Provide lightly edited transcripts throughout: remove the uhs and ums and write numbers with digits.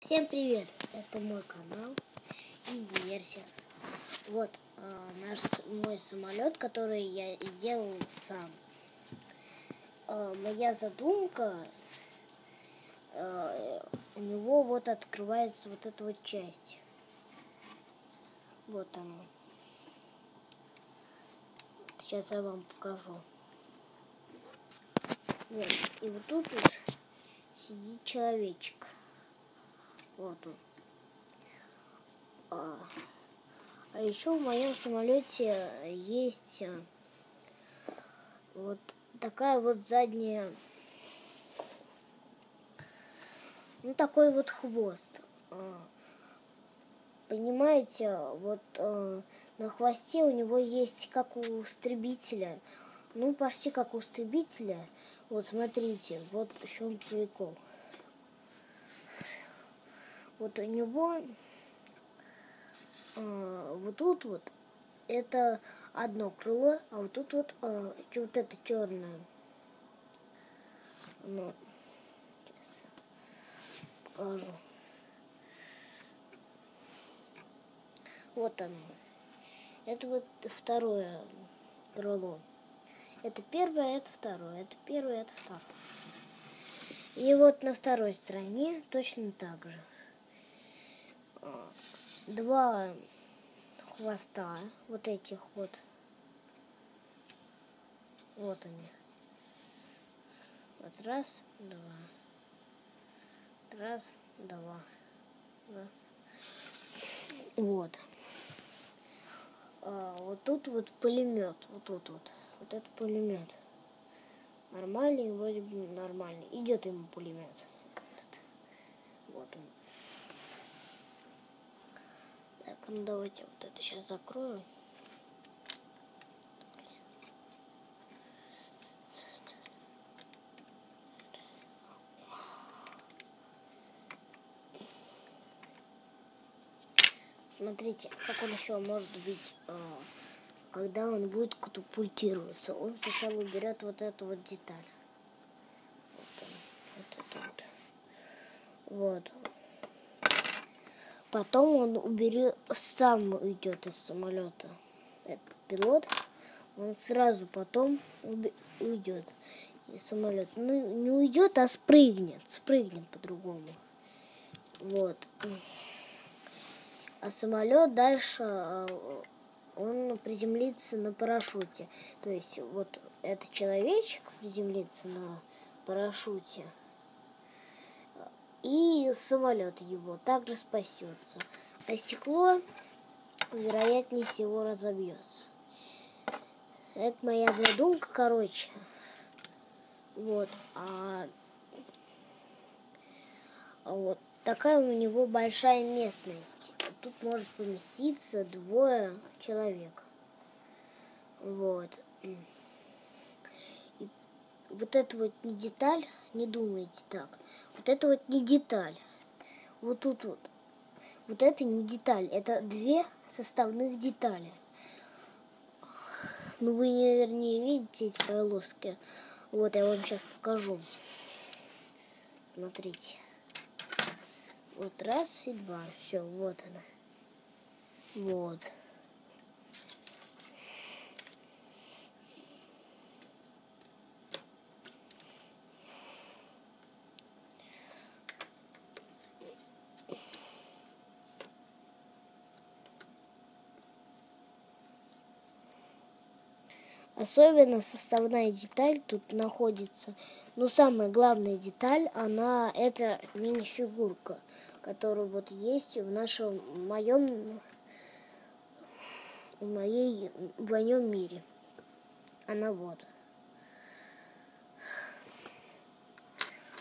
Всем привет! Это мой канал Инверсия. Вот мой самолет, который я сделал сам. Моя задумка, у него вот открывается вот эта вот часть. Вот оно. Сейчас я вам покажу. Вот. И вот тут вот сидит человечек. Вот он. А еще в моем самолете есть вот такая вот задняя, такой вот хвост. Понимаете, вот на хвосте у него есть как у истребителя, почти как у истребителя. Вот смотрите, вот в чем прикол. Вот у него вот тут вот это одно крыло, а вот тут вот вот это черное. Сейчас покажу. Вот оно. Это вот второе крыло. Это первое, это второе. Это первое, это второе. И вот на второй стороне точно так же. Два хвоста, вот этих вот. Вот они. Вот раз, два. Раз, два. Вот. Вот тут вот пулемет. Вот тут вот. Вот это пулемет. Нормальный, вроде бы нормальный. Идет ему пулемет. Вот он. Так, давайте вот это сейчас закрою. Смотрите, как он еще может быть, когда он будет катапультироваться. Он сначала уберет вот эту вот деталь. Вот это вот. Вот. Потом он сам уйдет из самолета. Этот пилот, он сразу потом уйдет из самолета. Не уйдет, а спрыгнет по-другому. Вот. А самолет дальше он приземлится на парашюте. То есть вот этот человечек приземлится на парашюте. И самолет его также спасется. А стекло, вероятнее всего, разобьется. Это моя задумка, короче. Вот. А вот такая у него большая местность. Тут может поместиться 2 человек. Вот. И вот это вот не деталь, не думайте так. Вот это вот не деталь. Вот тут вот. Вот это не деталь, это 2 составных детали. Вы, наверное, не видите эти полоски. Вот, я вам сейчас покажу. Смотрите. Вот раз и 2. Все, вот она. Вот. Особенно составная деталь тут находится. Самая главная деталь, это мини-фигурка, которая вот есть в моем мире. Она вот.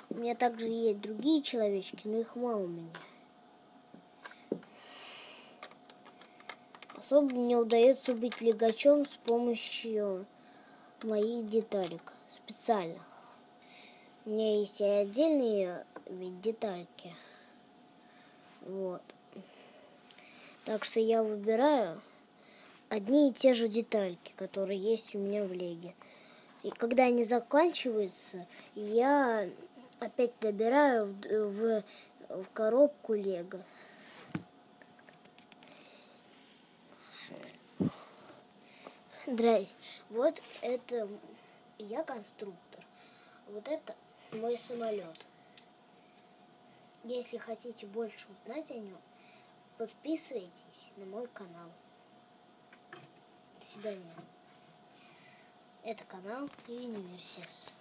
У меня также есть другие человечки, но их мало у меня. Особо мне удается быть легачом с помощью моих деталек специальных. У меня есть и отдельные детальки. Вот. Так что я выбираю одни и те же детальки, которые есть у меня в Леге. И когда они заканчиваются, я опять добираю в в коробку Лего. Вот это я конструктор. Вот это мой самолет. Если хотите больше узнать о нем, подписывайтесь на мой канал. До свидания. Это канал Universes.